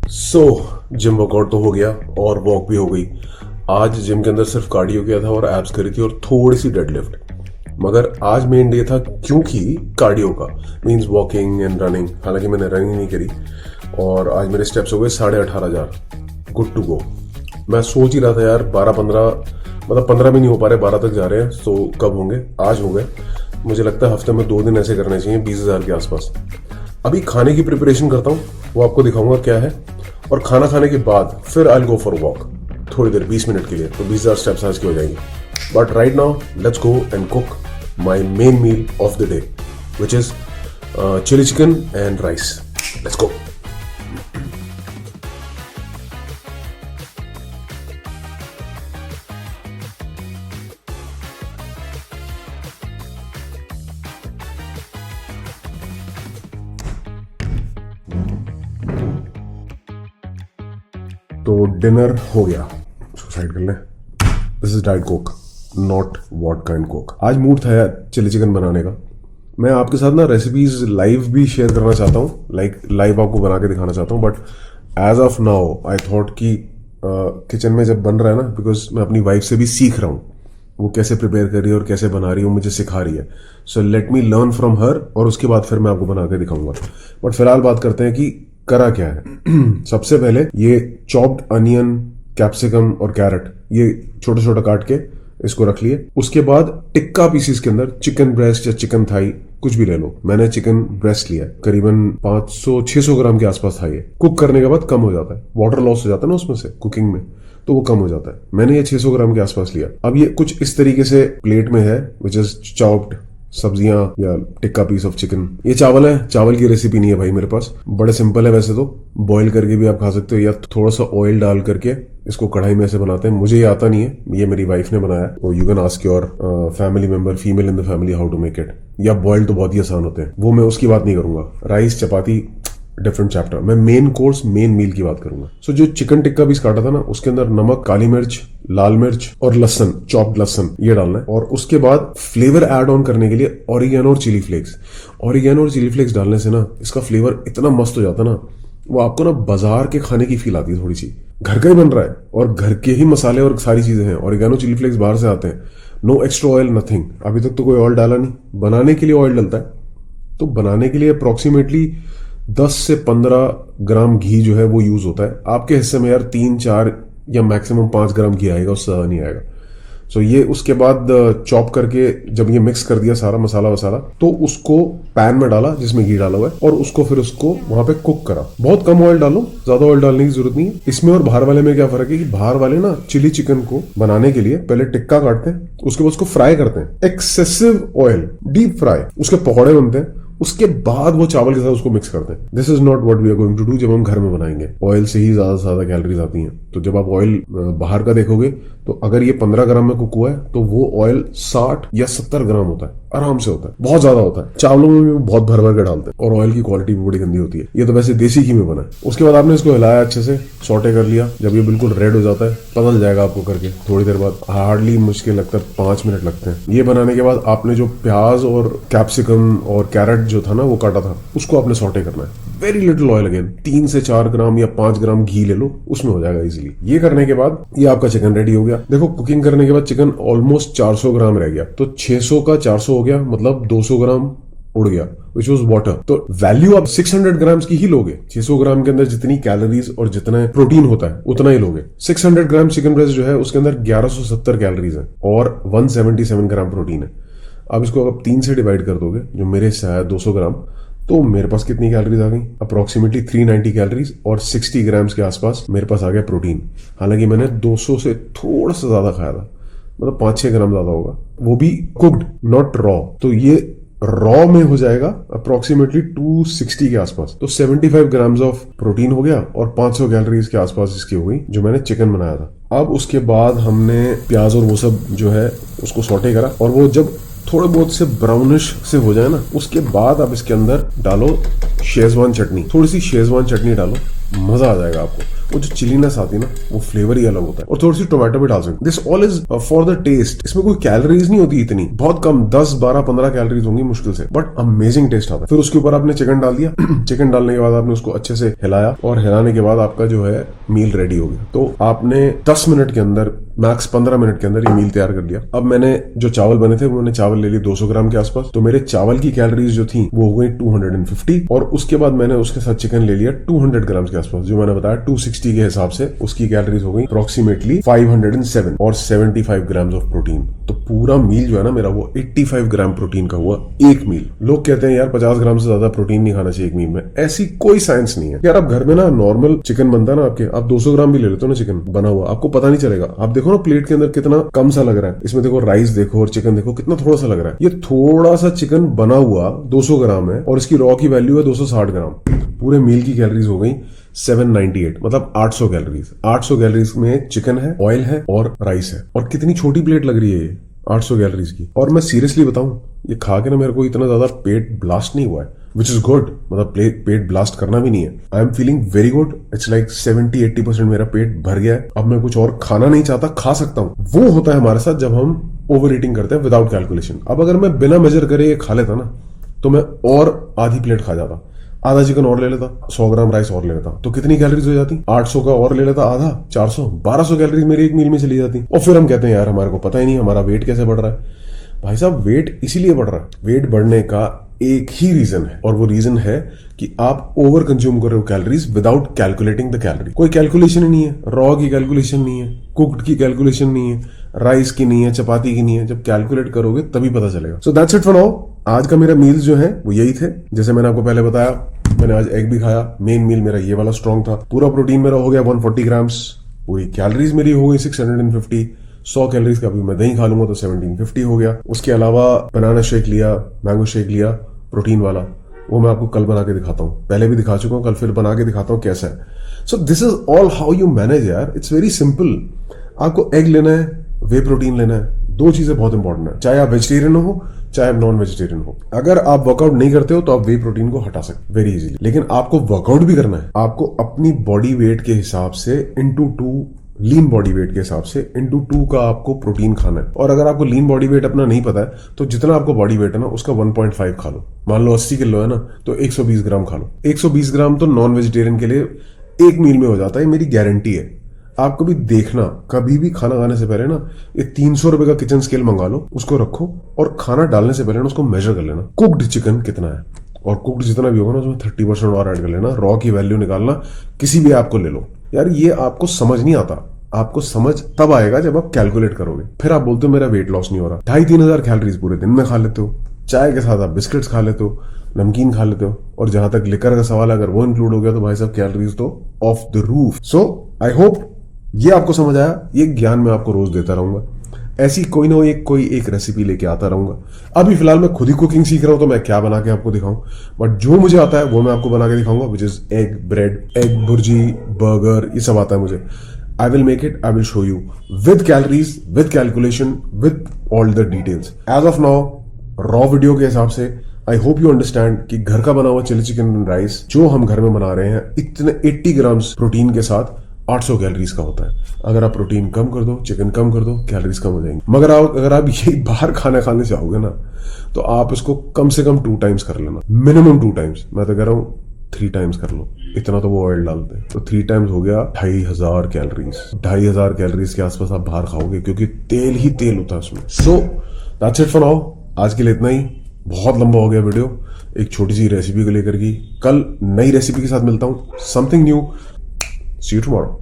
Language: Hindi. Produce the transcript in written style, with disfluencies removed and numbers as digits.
सो जिम वर्कआउट तो हो गया और वॉक भी हो गई। आज जिम के अंदर सिर्फ कार्डियो किया था और एब्स करी थी और थोड़ी सी डेडलिफ्ट। मगर आज मेन डे था क्योंकि कार्डियो का मींस वॉकिंग एंड रनिंग। हालांकि मैंने रनिंग नहीं करी और आज मेरे स्टेप्स हो गए 18,500। Good to go. मैं सोच ही रहा था यार 12-15 मतलब 15 भी नहीं हो पा रहे, 12 तक जा रहे हैं। सो कब होंगे? आज हो गए। मुझे लगता है हफ्ते में 2 दिन ऐसे करने चाहिए 20,000 के आसपास। अभी खाने की प्रिपरेशन करता हूँ, वो आपको दिखाऊंगा क्या है। और खाना खाने के बाद फिर आई गो फॉर वॉक थोड़ी देर 20 मिनट के लिए, तो 20,000 स्टेप्स आज के हो जाएंगे। But right now let's go and cook my main meal of the day which is chilli chicken and rice. Let's go. तो डिनर हो गया, उसको साइड कर लें। This is Diet Coke, not vodka and Coke. आज मूड था यार चिली चिकन बनाने का। मैं आपके साथ ना रेसिपीज लाइव भी शेयर करना चाहता हूँ, लाइक लाइव आपको बना के दिखाना चाहता हूँ। But as of now I thought कि किचन में जब बन रहा है ना, बिकॉज मैं अपनी वाइफ से भी सीख रहा हूँ वो कैसे प्रिपेयर कर रही है और कैसे बना रही है, वो मुझे सिखा रही है। So let me learn from her और उसके बाद फिर मैं आपको बना के दिखाऊंगा। बट फिलहाल बात करते हैं कि करा क्या है। सबसे पहले ये चॉप्ड अनियन, कैप्सिकम और कैरेट ये छोटा छोटा काट के इसको रख लिए। उसके बाद टिक्का पीसीस के अंदर चिकन ब्रेस्ट या चिकन थाई कुछ भी ले लो। मैंने चिकन ब्रेस्ट लिया, करीबन 500-600 ग्राम के आसपास था। ये कुक करने के बाद कम हो जाता है, वाटर लॉस हो जाता है ना उसमें से कुकिंग में, तो वो कम हो जाता है। मैंने ये 600 ग्राम के आसपास लिया। अब ये कुछ इस तरीके से प्लेट में है विच इज चॉप्ड सब्जियां या टिक्का पीस ऑफ चिकन। ये चावल है, चावल की रेसिपी नहीं है भाई मेरे पास, बड़े सिंपल है वैसे तो। बॉईल करके भी आप खा सकते हो या थोड़ा सा ऑयल डाल करके इसको कढ़ाई में ऐसे बनाते हैं। मुझे ये आता नहीं है, ये मेरी वाइफ ने बनाया। तो you can ask your family member, female in the family, how to make it. या बॉयल तो बहुत ही आसान होते हैं, वो मैं उसकी बात नहीं करूंगा। राइस चपाती डिफरेंट चैप्टर। मैं मेन कोर्स, मेन मील की बात करूंगा। सो जो चिकन टिक्का पीस काटा था ना, उसके अंदर नमक, काली मिर्च, लाल मिर्च और लहसन, चॉप्ड लहसन ये डालना है। और उसके बाद फ्लेवर ऐड ऑन करने के लिए ऑरिगेनो और चिली फ्लेक्स। ऑरिगेनो और चिली फ्लेक्स डालने से ना इसका फ्लेवर इतना मस्त हो जाता है ना, वो आपको ना बाजार के खाने की फील आती है। थोड़ी सी घर का ही बन रहा है और घर के ही मसाले और सारी चीजें हैं। ऑरिगेनो चिली फ्लेक्स बाहर से आते हैं, नो एक्स्ट्रा ऑयल, नथिंग। अभी तक तो कोई ऑयल डाला नहीं, बनाने के लिए ऑयल डलता है। तो बनाने के लिए अप्रोक्सीमेटली 10 से 15 ग्राम घी जो है वो यूज होता है। आपके हिस्से में यार 3-4 या मैक्सिमम 5 ग्राम घी आएगा, उससे ज्यादा नहीं आएगा। सो ये उसके बाद चॉप करके जब ये मिक्स कर दिया सारा मसाला वसाला, तो उसको पैन में डाला जिसमें घी डाला हुआ है और उसको फिर उसको वहां पे कुक करा। बहुत कम ऑयल डालो, ज्यादा ऑयल डालने की जरूरत नहीं है। इसमें और बाहर वाले में क्या फर्क है कि बाहर वाले ना चिली चिकन को बनाने के लिए पहले टिक्का काटते हैं, उसके बाद उसको फ्राई करते हैं, एक्सेसिव ऑयल, डीप फ्राई, उसके पकौड़े बनते हैं, उसके बाद वो चावल के साथ उसको मिक्स करते हैं। This is not what we are going to do जब हम घर में बनाएंगे। ऑयल से ही ज्यादा से ज्यादा कैलोरीज आती हैं। तो जब आप ऑयल बाहर का देखोगे तो अगर ये 15 ग्राम में कुक हुआ है तो वो ऑयल 60 या 70 ग्राम होता है, आराम से होता है, बहुत ज्यादा होता है। चावलों में भी बहुत भर भर के डालते हैं और ऑयल की क्वालिटी भी बड़ी गंदी होती है। ये तो वैसे देसी घी में बना है। उसके बाद आपने इसको हिलाया, अच्छे से सॉटे कर लिया। जब ये बिल्कुल रेड हो जाता है, पता चल जाएगा आपको करके थोड़ी देर बाद, हार्डली मुश्किल लगता है 5 मिनट लगते हैं। ये बनाने के बाद आपने जो प्याज और कैप्सिकम और कैरेट जो था ना वो काटा था, उसको आपने सॉटे करना है। वेरी लिटिल ऑयल अगेन, 3 से 4 ग्राम या 5 ग्राम घी ले लो, उसमें हो जाएगा इजीली। ये करने के बाद ये आपका चिकन रेडी हो गया। देखो कुकिंग करने के बाद चिकन ऑलमोस्ट 400 ग्राम रह गया, तो 600 का 400 हो गया, मतलब 200 ग्राम उड़ गया, विच वॉज वाटर। तो वैल्यू आप 600 ग्राम्स की ही लोगे। 600 ग्राम के अंदर जितनी कैलोरीज और जितना प्रोटीन होता है उतना ही लोगे। 600 ग्राम चिकन ब्रेस्ट जो है उसके अंदर 1170 कैलोरीज है और 177 ग्राम प्रोटीन है। अब इसको आप 3 से डिवाइड कर दोगे, जो मेरे हिस्सा है 200 ग्राम, तो मेरे पास कितनी कैलोरीज आ गई? अप्रोक्सीमेटली 390 कैलोरीज और 60 ग्राम्स के आसपास मेरे पास आ गया प्रोटीन। हालांकि मैंने 200 से थोड़ा सा ज्यादा खाया था, मतलब 5-6 ग्राम ज्यादा होगा, वो भी कुक्ड, नॉट रॉ। तो ये रॉ में हो जाएगा अप्रोक्सीमेटली 260 के आसपास। तो 75 ग्राम्स ऑफ प्रोटीन हो गया और 500 कैलोरीज के आसपास इसकी हो गई जो मैंने चिकन बनाया था। अब उसके बाद हमने प्याज और वो सब जो है उसको सॉटे करा, और वो जब थोड़े बहुत से ब्राउनिश से हो जाए ना, उसके बाद आप इसके अंदर डालो शेजवान चटनी। थोड़ी सी शेजवान चटनी डालो, मजा आ जाएगा आपको। वो जो चिलीनेस आती है ना, वो फ्लेवर ही अलग होता है। और थोड़ी सी टोमेटो भी डाल सकते। This all is for the taste. इसमें कोई कैलोरीज नहीं होती इतनी, बहुत कम, 10, 12, 15 कैलोरीज होंगी मुश्किल से, बट अमेजिंग टेस्ट आता है। फिर उसके ऊपर आपने चिकन डाल दिया। चिकन डालने के बाद आपने उसको अच्छे से हिलाया, और हिलाने के बाद आपका जो है मील रेडी हो गया। तो आपने 10 मिनट के अंदर, मैक्स 15 मिनट के अंदर ये मील तैयार कर लिया। अब मैंने जो चावल बने थे, वो मैंने चावल ले लिए 200 ग्राम के आसपास। तो मेरे चावल की कैलोरीज जो थी वो हो गई 250, और उसके बाद मैंने उसके साथ चिकन ले लिया 200 ग्राम के आसपास, जो मैंने बताया 260 के हिसाब से उसकी कैलोरीज हो गई अप्रोक्सीमेटली 507 और 75 ग्राम ऑफ प्रोटीन। तो पूरा मील जो है ना मेरा, वो 85 ग्राम प्रोटीन का हुआ एक मील। लोग कहते हैं यार 50 ग्राम से ज्यादा प्रोटीन नहीं खाना चाहिए एक मील में, ऐसी कोई साइंस नहीं है यार। आप घर में ना नॉर्मल चिकन बनता है ना आपके, आप 200 ग्राम भी ले लेते हो ना चिकन बना हुआ, आपको पता नहीं चलेगा। आप देखो ना प्लेट के अंदर कितना कम सा लग रहा है, इसमें देखो राइस देखो और चिकन देखो कितना थोड़ा सा लग रहा है। ये थोड़ा सा चिकन बना हुआ 200 ग्राम है, और इसकी रॉ की वैल्यू है 260 ग्राम। पूरे मील की कैलोरीज हो गई 798, मतलब 800 कैलोरीज। 800 कैलोरीज में चिकन है, ऑयल है और राइस है। और कितनी छोटी प्लेट लग रही है ये 800 कैलोरीज की। और मैं सीरियसली बताऊं, ये खा के ना मेरे को इतना ज्यादा पेट ब्लास्ट नहीं हुआ है, विच इज गुड। मतलब पेट ब्लास्ट करना भी नहीं है। I am feeling very good. It's like 70-80% मेरा पेट भर गया है। अब मैं कुछ और खाना नहीं चाहता, खा सकता हूँ। वो होता है हमारे साथ जब हम ओवर ईटिंग करते हैं विदाउट कैलकुलेशन। अब अगर मैं बिना मेजर करे ये खा लेता ना, तो मैं और आधी प्लेट खा जाता, आधा चिकन और ले लेता, 100 ग्राम राइस और ले लेता, तो कितनी कैलोरीज हो जाती? 800 का और ले लेता आधा, 400, 1200 कैलोरीज मेरी एक मील में चली जाती। और फिर हम कहते हैं यार हमारे को पता ही नहीं हमारा वेट कैसे बढ़ रहा है। भाई साहब, वेट इसीलिए बढ़ रहा है। वेट बढ़ने का एक ही रीजन है, और वो रीजन है कि आप ओवर कंज्यूम कर रहे हो calories without calculating the calorie. कोई कैलकुलेशन ही नहीं है, रॉ की कैलकुलेशन नहीं है, कुक्ड की कैलकुलेशन नहीं है, राइस की नहीं है, चपाती की नहीं है। जब कैलकुलेट करोगे तभी पता चलेगा। So that's it for now. आज का मेरा मील्स जो है वो यही थे। जैसे मैंने आपको पहले बताया, मैंने आज एग भी खाया। मेन मील मेरा ये वाला स्ट्रॉन्ग था। पूरा प्रोटीन मेरा हो गया 140 ग्राम्स। पूरी कैलोरीज मेरी हो गई 650। 100 कैलोरीज का भी मैं दही खा लूंगा तो 1750 हो गया। उसके अलावा बनाना शेक लिया, मैंगो शेक लिया प्रोटीन वाला, वो मैं आपको कल बना के दिखाता हूँ। पहले भी दिखा चुका हूँ, कल फिर बना के दिखाता हूँ कैसा है। So this is all how you manage यार। It's very simple. आपको एग लेना है, वे प्रोटीन लेना है। दो चीजें बहुत इंपॉर्टेंट है, चाहे आप वेजिटेरियन हो चाहे आप नॉन वेजिटेरियन हो। अगर आप वर्कआउट नहीं करते हो तो आप वे प्रोटीन को हटा सकते वेरी इजीली। लेकिन आपको वर्कआउट भी करना है। आपको अपनी बॉडी वेट के हिसाब से इंटू 2, लीन बॉडी वेट के हिसाब से इंटू 2 का आपको प्रोटीन खाना है। और अगर आपको लीन बॉडी वेट अपना नहीं पता है, तो जितना आपको बॉडी वेट है ना उसका 1.5 खा लो। मान लो 80 किलो है ना, तो 120 ग्राम खा लो। 120 ग्राम तो नॉन वेजिटेरियन के लिए एक मील में हो जाता है, मेरी गारंटी है। आप कभी देखना, कभी भी खाना खाने से पहले ना ये 300 रुपए का किचन स्केल मंगा लो, उसको रखो, और खाना डालने से पहले ना उसको मेजर कर लेना कुक्ड चिकन कितना है, और कुक्ड जितना भी होगा ना उसमें 30% और ऐड कर लेना। रॉ की वैल्यू निकालना, किसी भी ऐप को ले लो यार। ये आपको समझ नहीं आता, आपको समझ तब आएगा जब आप कैलकुलेट करोगे। फिर आप बोलते हो मेरा वेट लॉस नहीं हो रहा। 2,500-3,000 हजार कैलोरीज पूरे दिन में खा लेते हो। चाय के साथ आप बिस्किट्स खा लेते हो, नमकीन खा लेते हो, और जहां तक लिकर का सवाल है, अगर वो इंक्लूड हो गया तो भाई साहब कैलोरीज तो of the roof. So I hope ये आपको समझ आया। ये ज्ञान मैं आपको रोज देता रहूंगा। ऐसी कोई ना कोई एक रेसिपी लेके आता रहूंगा। अभी फिलहाल मैं खुद ही कुकिंग सीख रहा हूं, तो मैं क्या बना के आपको दिखाऊं, बट जो मुझे आता है वो मैं आपको बना के दिखाऊंगा, which is egg bread, egg bhurji, burger, ये सब आता है मुझे। I will make it, I will show you with calories, with calculation, with all the details. As of now, raw video के हिसाब से I hope you understand कि घर का बना हुआ चिली चिकन एंड राइस जो हम घर में बना रहे हैं, इतने 80 ग्राम्स प्रोटीन के साथ 800 कैलोरीज का होता है। अगर आप प्रोटीन कम कर दो, चिकन कम कर दो, कैलोरीज कम हो जाएंगी। मगर अगर आप यही बाहर खाना खाने चाहोगे ना, तो आप इसको कम से कम 2 टाइम्स कर लेना, मिनिमम 2 टाइम्स। मैं तो कह रहा हूँ 3 टाइम्स कर लो, इतना तो वो ऑयल डालते हैं। तो 3 टाइम्स हो गया 2500 कैलोरीज। 2500 कैलोरीज के आसपास आप बाहर खाओगे, क्योंकि तेल ही तेल होता है उसमें। So that's it for now. आज के लिए इतना ही। बहुत लंबा हो गया वीडियो, एक छोटी सी रेसिपी को लेकर की। कल नई रेसिपी के साथ मिलता हूं, something new. See you tomorrow.